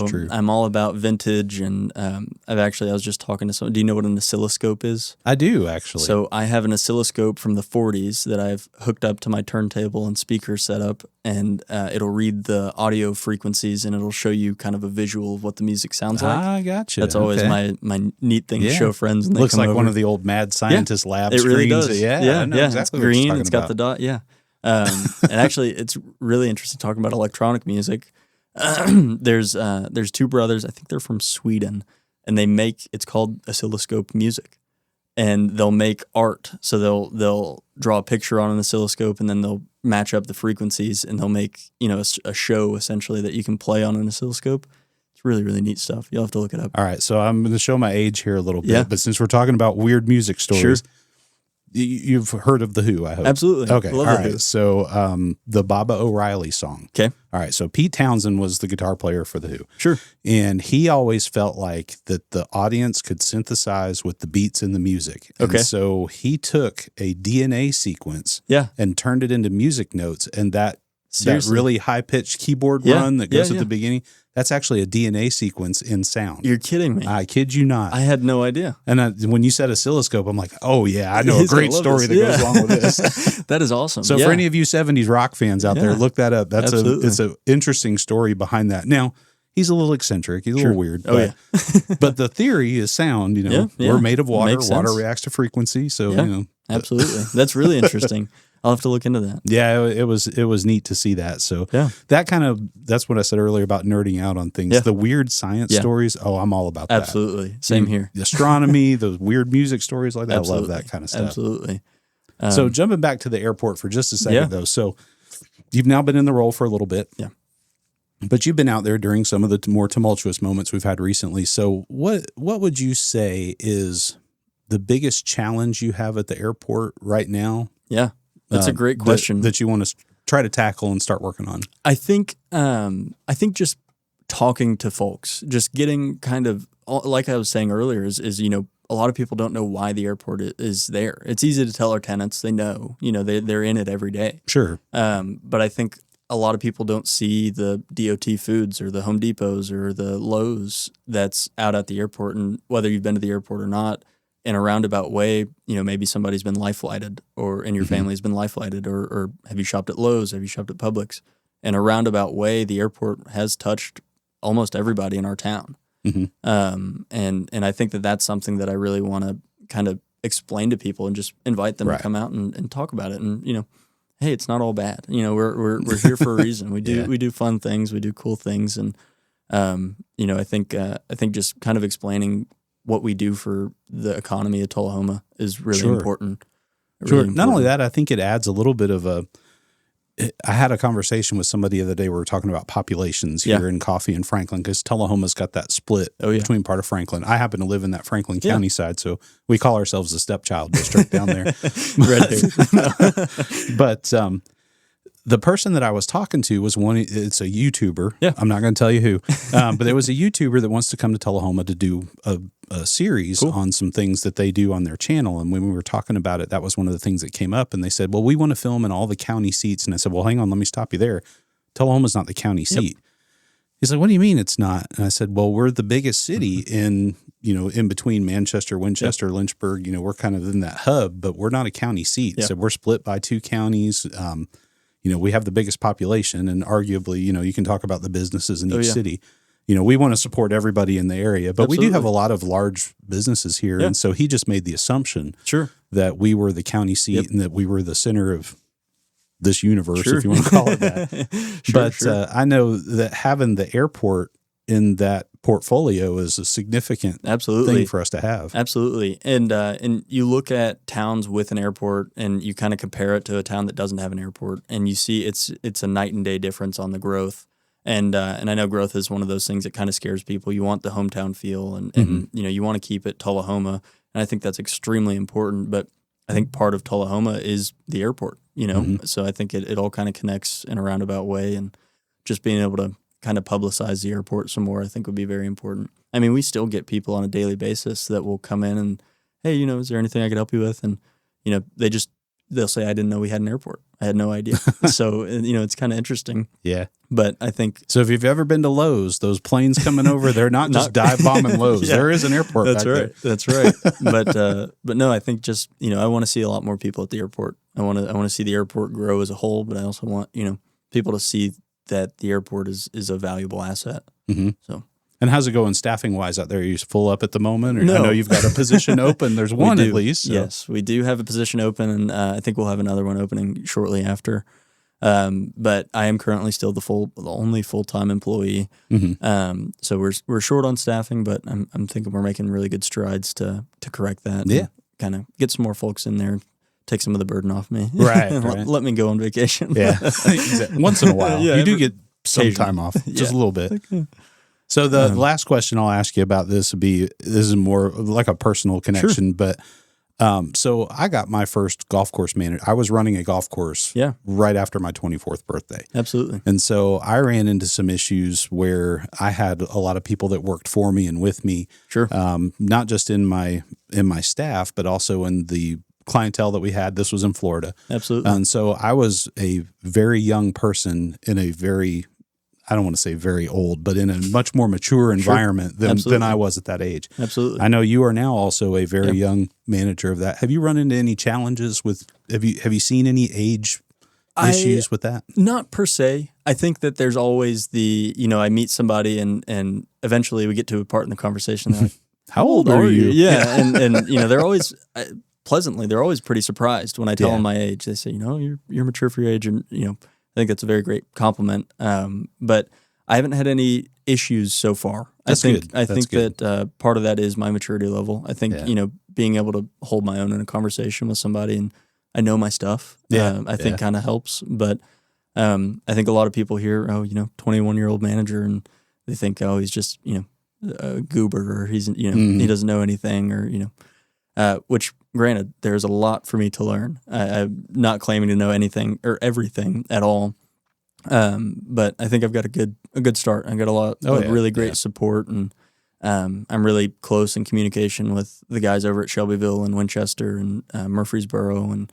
[SPEAKER 1] true.
[SPEAKER 2] I'm all about vintage, and I was just talking to someone. Do you know what an oscilloscope is?
[SPEAKER 1] I do, actually.
[SPEAKER 2] So I have an oscilloscope from the 40s that I've hooked up to my turntable and speaker setup, and it'll read the audio frequencies, and it'll show you kind of a visual of what the music sounds like.
[SPEAKER 1] I gotcha.
[SPEAKER 2] That's always my neat thing to show friends. And they
[SPEAKER 1] looks
[SPEAKER 2] come
[SPEAKER 1] like
[SPEAKER 2] over.
[SPEAKER 1] One of the old Mad Scientist lab
[SPEAKER 2] it
[SPEAKER 1] screens.
[SPEAKER 2] Really does.
[SPEAKER 1] I know exactly
[SPEAKER 2] it's green.
[SPEAKER 1] It's
[SPEAKER 2] got the dot. Yeah. And actually, it's really interesting talking about electronic music. There's two brothers. I think they're from Sweden, and it's called oscilloscope music, and they'll make art. So they'll draw a picture on an oscilloscope, and then they'll match up the frequencies, and they'll make a show essentially that you can play on an oscilloscope. It's really, really neat stuff. You'll have to look it up.
[SPEAKER 1] All right, so I'm going to show my age here a little bit, but since we're talking about weird music stories.
[SPEAKER 2] Sure.
[SPEAKER 1] You've heard of The Who, I hope.
[SPEAKER 2] Absolutely.
[SPEAKER 1] Okay.
[SPEAKER 2] Love
[SPEAKER 1] all
[SPEAKER 2] The
[SPEAKER 1] right.
[SPEAKER 2] Who.
[SPEAKER 1] So the Baba O'Reilly song.
[SPEAKER 2] Okay.
[SPEAKER 1] All right. So Pete Townsend was the guitar player for The Who.
[SPEAKER 2] Sure.
[SPEAKER 1] And he always felt like that the audience could synthesize with the beats in the music.
[SPEAKER 2] Okay.
[SPEAKER 1] And so he took a DNA sequence and turned it into music notes. And that really high-pitched keyboard run that goes at the beginning, that's actually a DNA sequence in sound.
[SPEAKER 2] You're kidding me.
[SPEAKER 1] I kid you not.
[SPEAKER 2] I had no idea.
[SPEAKER 1] And when you said oscilloscope, I'm like, oh, yeah, I know a great story that goes along with this.
[SPEAKER 2] That is awesome.
[SPEAKER 1] So for any of you 70s rock fans out there, look that up. It's an interesting story behind that. Now, he's a little eccentric. He's a little weird. But the theory is sound. We're made of water. Water reacts to frequency. So,
[SPEAKER 2] Absolutely. That's really interesting. I'll have to look into that.
[SPEAKER 1] Yeah, it was neat to see that. So that's what I said earlier about nerding out on things. Yeah. The weird science stories. Oh, I'm all about that.
[SPEAKER 2] Absolutely. Same here.
[SPEAKER 1] The astronomy, those weird music stories like that.
[SPEAKER 2] Absolutely.
[SPEAKER 1] I love that kind of stuff.
[SPEAKER 2] Absolutely.
[SPEAKER 1] So jumping back to the airport for just a second though. So you've now been in the role for a little bit.
[SPEAKER 2] Yeah.
[SPEAKER 1] But you've been out there during some of the more tumultuous moments we've had recently. So what would you say is the biggest challenge you have at the airport right now?
[SPEAKER 2] Yeah. That's a great question
[SPEAKER 1] that you want to try to tackle and start working on.
[SPEAKER 2] I think just talking to folks, just getting kind of like I was saying earlier is a lot of people don't know why the airport is there. It's easy to tell our tenants they know, they're in it every day.
[SPEAKER 1] Sure.
[SPEAKER 2] But I think a lot of people don't see the DOT Foods or the Home Depots or the Lowe's that's out at the airport, and whether you've been to the airport or not. In a roundabout way, maybe somebody's been life flighted, and your family's been life flighted, or have you shopped at Lowe's? Have you shopped at Publix? In a roundabout way, the airport has touched almost everybody in our town. Mm-hmm. And I think that's something that I really want to kind of explain to people and just invite them to come out and talk about it. And, hey, it's not all bad. We're here for a reason. We do fun things. We do cool things. And, I think just kind of explaining what we do for the economy of Tullahoma is really important.
[SPEAKER 1] Not only that, I think it adds a little bit of I had a conversation with somebody the other day. We were talking about populations here in Coffee and Franklin, because Tullahoma's got that split between part of Franklin. I happen to live in that Franklin County side, so we call ourselves the stepchild district down there.
[SPEAKER 2] But
[SPEAKER 1] the person that I was talking to was it's a YouTuber.
[SPEAKER 2] Yeah.
[SPEAKER 1] I'm not going to tell you who, but there was a YouTuber that wants to come to Tullahoma to do a series on some things that they do on their channel. And when we were talking about it, that was one of the things that came up. And they said, well, we want to film in all the county seats. And I said, well, hang on, let me stop you there. Tullahoma's not the county seat. He's like, what do you mean it's not? And I said, well, we're the biggest city in between Manchester, Winchester, Lynchburg. We're kind of in that hub, but we're not a county seat. So we're split by 2 counties. We have the biggest population, and arguably, you can talk about the businesses in each city. We want to support everybody in the area, but we do have a lot of large businesses here. And so he just made the assumption that we were the county seat and that we were the center of this universe, if you want to call it that. I know that having the airport in that portfolio is a significant thing for us to have.
[SPEAKER 2] Absolutely. And you look at towns with an airport and you kind of compare it to a town that doesn't have an airport, and you see it's a night and day difference on the growth. And I know growth is one of those things that kind of scares people. You want the hometown feel, and you want to keep it Tullahoma, and I think that's extremely important. But I think part of Tullahoma is the airport, So I think it all kind of connects in a roundabout way, and just being able to kind of publicize the airport some more, I think would be very important. I mean, we still get people on a daily basis that will come in and, hey, is there anything I could help you with? And, they'll say, I didn't know we had an airport. I had no idea. So, it's kind of interesting.
[SPEAKER 1] Yeah.
[SPEAKER 2] But I think...
[SPEAKER 1] So if you've ever been to Lowe's, those planes coming over, they're not just dive bombing Lowe's. There is an airport back there.
[SPEAKER 2] That's right. But no, I think just, I want to see a lot more people at the airport. I want to see the airport grow as a whole, but I also want, people to see that the airport is a valuable asset. So,
[SPEAKER 1] and how's it going staffing wise out there? Are you full up at the moment? Or no. I know you've got a position open. There's one at least. So.
[SPEAKER 2] Yes, we do have a position open, and I think we'll have another one opening shortly after. But I am currently still the only full-time employee. So we're short on staffing, but I'm thinking we're making really good strides to correct that. Yeah, kind of get some more folks in there. Take some of the burden off me.
[SPEAKER 1] Right.
[SPEAKER 2] Let me go on vacation.
[SPEAKER 1] Yeah. Once in a while. You do get some time off. Just a little bit. So the last question I'll ask you about this is more like a personal connection, but so I got my first golf course manager. I was running a golf course right after my 24th birthday.
[SPEAKER 2] Absolutely.
[SPEAKER 1] And so I ran into some issues where I had a lot of people that worked for me and with me.
[SPEAKER 2] Sure.
[SPEAKER 1] Not just in my staff, but also in the clientele that we had. This was in Florida.
[SPEAKER 2] Absolutely.
[SPEAKER 1] And so I was a very young person in a very, I don't want to say very old, but in a much more mature environment than I was at that age.
[SPEAKER 2] Absolutely.
[SPEAKER 1] I know you are now also a very young manager of that. Have you run into any challenges have you seen any age issues with that?
[SPEAKER 2] Not per se. I think that there's always I meet somebody and eventually we get to a part in the conversation. They're like,
[SPEAKER 1] how old are you?
[SPEAKER 2] Yeah. and they're always pleasantly, they're always pretty surprised when I tell them my age. They say, you're mature for your age, and I think that's a very great compliment. But I haven't had any issues so far.
[SPEAKER 1] That's good.
[SPEAKER 2] I think that part of that is my maturity level. I think being able to hold my own in a conversation with somebody, and I know my stuff. I think kind of helps. But I think a lot of people hear, 21-year-old manager, and they think, he's just a goober, or he's he doesn't know anything, or which. Granted, there's a lot for me to learn. I'm not claiming to know anything or everything at all, but I think I've got a good start. I've got a lot of really great support, and I'm really close in communication with the guys over at Shelbyville and Winchester and Murfreesboro, and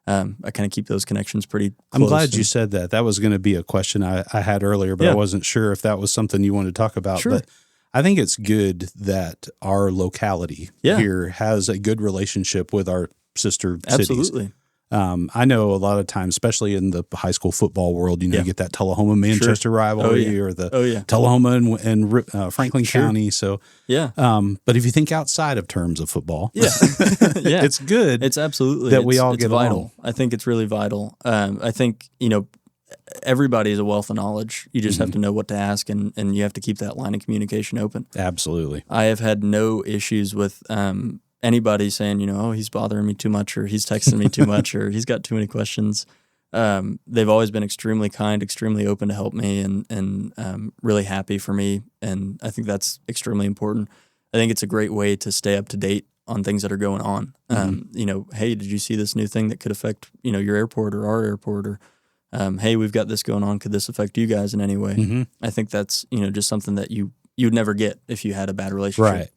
[SPEAKER 2] I kind of keep those connections pretty close.
[SPEAKER 1] I'm glad you said that. That was going to be a question I had earlier, but I wasn't sure if that was something you wanted to talk about.
[SPEAKER 2] Sure.
[SPEAKER 1] But I think it's good that our locality here has a good relationship with our sister cities.
[SPEAKER 2] Absolutely.
[SPEAKER 1] I know a lot of times, especially in the high school football world, you get that Tullahoma-Manchester rivalry or the Tullahoma and Franklin County. So, but if you think outside of terms of football, it's good.
[SPEAKER 2] It's absolutely
[SPEAKER 1] that we all get
[SPEAKER 2] vital.
[SPEAKER 1] along.
[SPEAKER 2] I think it's really vital. I think, everybody is a wealth of knowledge. You just have to know what to ask, and you have to keep that line of communication open.
[SPEAKER 1] Absolutely.
[SPEAKER 2] I have had no issues with anybody saying, he's bothering me too much, or he's texting me too much, or he's got too many questions. They've always been extremely kind, extremely open to help me, and really happy for me. And I think that's extremely important. I think it's a great way to stay up to date on things that are going on. Hey, did you see this new thing that could affect, your airport or our airport, or hey, we've got this going on. Could this affect you guys in any way?
[SPEAKER 1] Mm-hmm.
[SPEAKER 2] I think that's, just something that you'd never get if you had a bad relationship,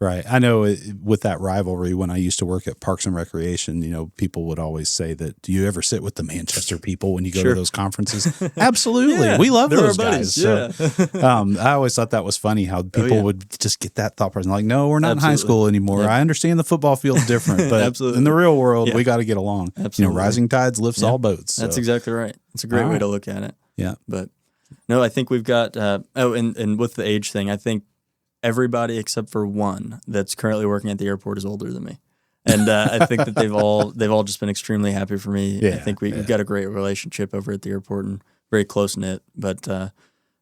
[SPEAKER 1] Right. I know with that rivalry, when I used to work at Parks and Recreation, people would always say that, do you ever sit with the Manchester people when you go to those conferences? Absolutely.
[SPEAKER 2] Yeah,
[SPEAKER 1] we love those guys.
[SPEAKER 2] Yeah.
[SPEAKER 1] So, I always thought that was funny how people would just get that thought process. Like, no, we're not in high school anymore. Yep. I understand the football field's different, but in the real world, we got to get along.
[SPEAKER 2] Absolutely.
[SPEAKER 1] Rising tides lifts all boats. So.
[SPEAKER 2] That's exactly right. It's a great way to look at it.
[SPEAKER 1] Yeah.
[SPEAKER 2] But no, I think we've got, and with the age thing, I think everybody except for one that's currently working at the airport is older than me. And I think that they've all just been extremely happy for me. Yeah, I think we've got a great relationship over at the airport and very close knit. But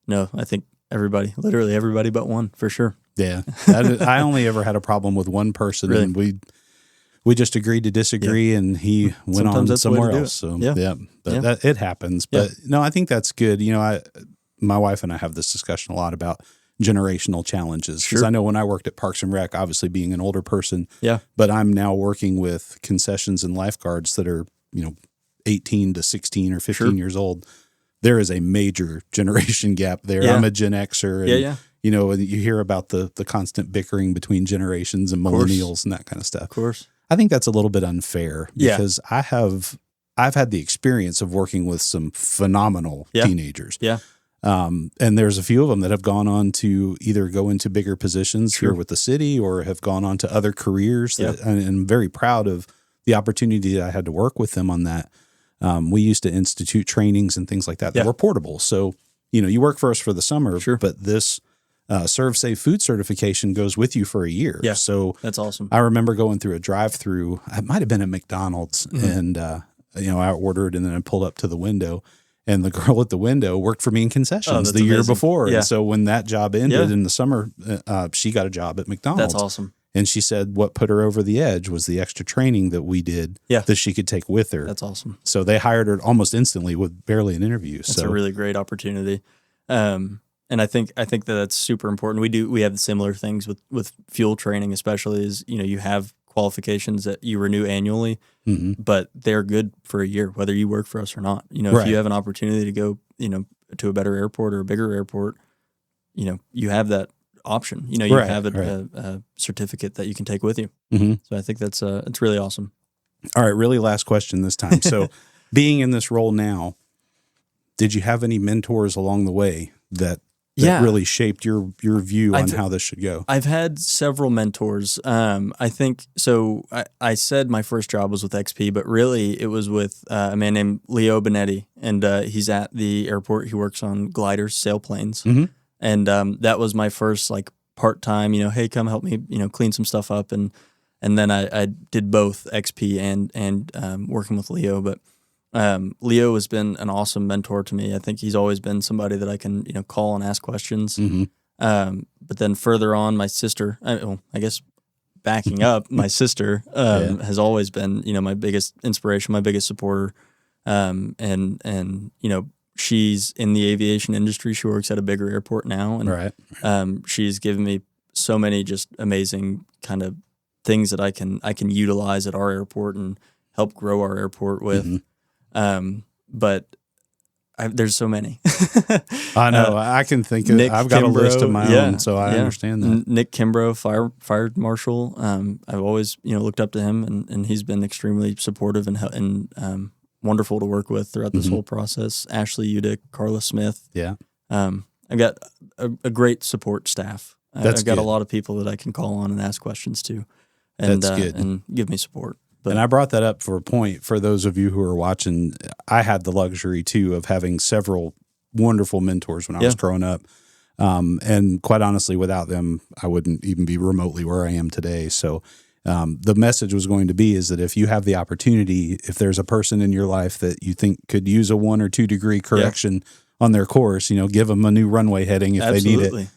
[SPEAKER 2] no, I think literally everybody but one, for sure.
[SPEAKER 1] Yeah. I only ever had a problem with one person, and we just agreed to disagree, and he went on somewhere else. So but it happens. But no, I think that's good. My wife and I have this discussion a lot about generational challenges, because I know when I worked at Parks and Rec, obviously being an older person, but I'm now working with concessions and lifeguards that are 18 to 16 or 15 years old. There is a major generation gap there. I'm a Gen Xer, and and you hear about the constant bickering between generations and millennials and that kind of stuff.
[SPEAKER 2] Of course,
[SPEAKER 1] I think that's a little bit unfair, because I've had the experience of working with some phenomenal teenagers. And there's a few of them that have gone on to either go into bigger positions here with the city, or have gone on to other careers. And I'm very proud of the opportunity that I had to work with them on that. We used to institute trainings and things like that were portable. So, you work for us for the summer, but this Serve Safe Food certification goes with you for a year.
[SPEAKER 2] Yeah,
[SPEAKER 1] so
[SPEAKER 2] that's awesome.
[SPEAKER 1] I remember going through a drive-through. It might have been at McDonald's, and I ordered, and then I pulled up to the window. And the girl at the window worked for me in concessions the year before. And so when that job ended in the summer, she got a job at McDonald's.
[SPEAKER 2] That's awesome.
[SPEAKER 1] And she said what put her over the edge was the extra training that we did that she could take with her.
[SPEAKER 2] That's awesome.
[SPEAKER 1] So they hired her almost instantly with barely an interview.
[SPEAKER 2] That's a really great opportunity. And I think that's super important. We have similar things with fuel training, especially as, you have qualifications that you renew annually, but they're good for a year, whether you work for us or not. If you have an opportunity to go, to a better airport or a bigger airport, you have that option. You have a certificate that you can take with you. So I think that's it's really awesome.
[SPEAKER 1] All right, really last question this time. So being in this role now, did you have any mentors along the way that really shaped your view on how this should go? I've
[SPEAKER 2] had several mentors. I think so. I said my first job was with XP, but really it was with a man named Leo Benetti, and he's at the airport. He works on gliders, sailplanes, and that was my first part-time. Hey, come help me. Clean some stuff up, and then I did both XP and working with Leo, but. Leo has been an awesome mentor to me. I think he's always been somebody that I can, call and ask questions. But then further on, my sister, I guess backing up, my sister has always been, my biggest inspiration, my biggest supporter. And she's in the aviation industry. She works at a bigger airport now. And she's given me so many just amazing kind of things that I can utilize at our airport and help grow our airport with. But there's so many.
[SPEAKER 1] I know. I can think of. I've got a list of my own, so I understand that.
[SPEAKER 2] Nick Kimbrough, fire marshal. I've always looked up to him, and he's been extremely supportive and wonderful to work with throughout this whole process. Ashley Udick, Carla Smith. Yeah. I've got a great support staff. I've got a lot of people that I can call on and ask questions to, and and give me support.
[SPEAKER 1] And I brought that up for a point for those of you who are watching. I had the luxury, too, of having several wonderful mentors when I was growing up. And quite honestly, without them, I wouldn't even be remotely where I am today. So the message was going to be is that if you have the opportunity, if there's a person in your life that you think could use a 1 or 2 degree correction on their course, give them a new runway heading if they need it.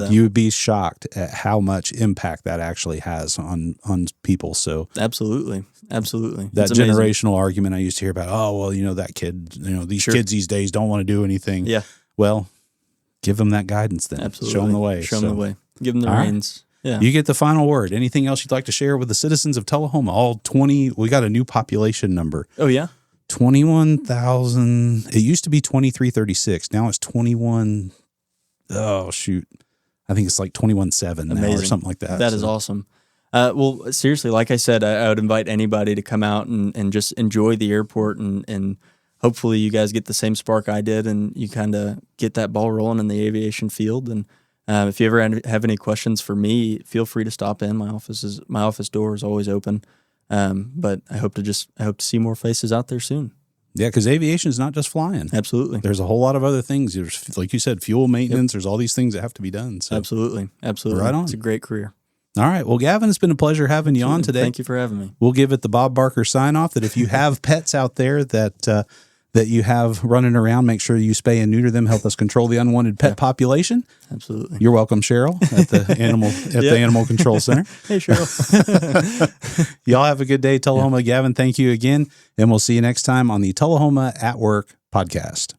[SPEAKER 1] You would be shocked at how much impact that actually has on people. So
[SPEAKER 2] absolutely.
[SPEAKER 1] That generational argument I used to hear about, that kid, these kids these days don't want to do anything. Yeah. Well, give them that guidance then. Absolutely. Show them the way.
[SPEAKER 2] Show them the way. Give them the reins.
[SPEAKER 1] Yeah. You get the final word. Anything else you'd like to share with the citizens of Tullahoma? All 20, we got a new population number.
[SPEAKER 2] Oh, yeah?
[SPEAKER 1] 21,000. It used to be 2336. Now it's 21. Oh shoot. I think it's like 21.7 now or something like that.
[SPEAKER 2] That is awesome. Well, seriously, like I said, I would invite anybody to come out and just enjoy the airport, and hopefully you guys get the same spark I did, and you kind of get that ball rolling in the aviation field. And if you ever have any questions for me, feel free to stop in. My office door is always open. But I hope to see more faces out there soon.
[SPEAKER 1] Yeah, because aviation is not just flying.
[SPEAKER 2] Absolutely.
[SPEAKER 1] There's a whole lot of other things. There's, like you said, fuel maintenance. Yep. There's all these things that have to be done. So.
[SPEAKER 2] Absolutely.
[SPEAKER 1] Right on.
[SPEAKER 2] It's a great career.
[SPEAKER 1] All right. Well, Gavin, it's been a pleasure having you on today.
[SPEAKER 2] Thank you for having me.
[SPEAKER 1] We'll give it the Bob Barker sign off that if you have pets out there that you have running around, make sure you spay and neuter them. Help us control the unwanted pet population.
[SPEAKER 2] Absolutely.
[SPEAKER 1] You're welcome, Cheryl, at the Animal Control Center.
[SPEAKER 2] Hey, Cheryl.
[SPEAKER 1] Y'all have a good day, Tullahoma. Gavin, thank you again, and we'll see you next time on the Tullahoma at Work podcast.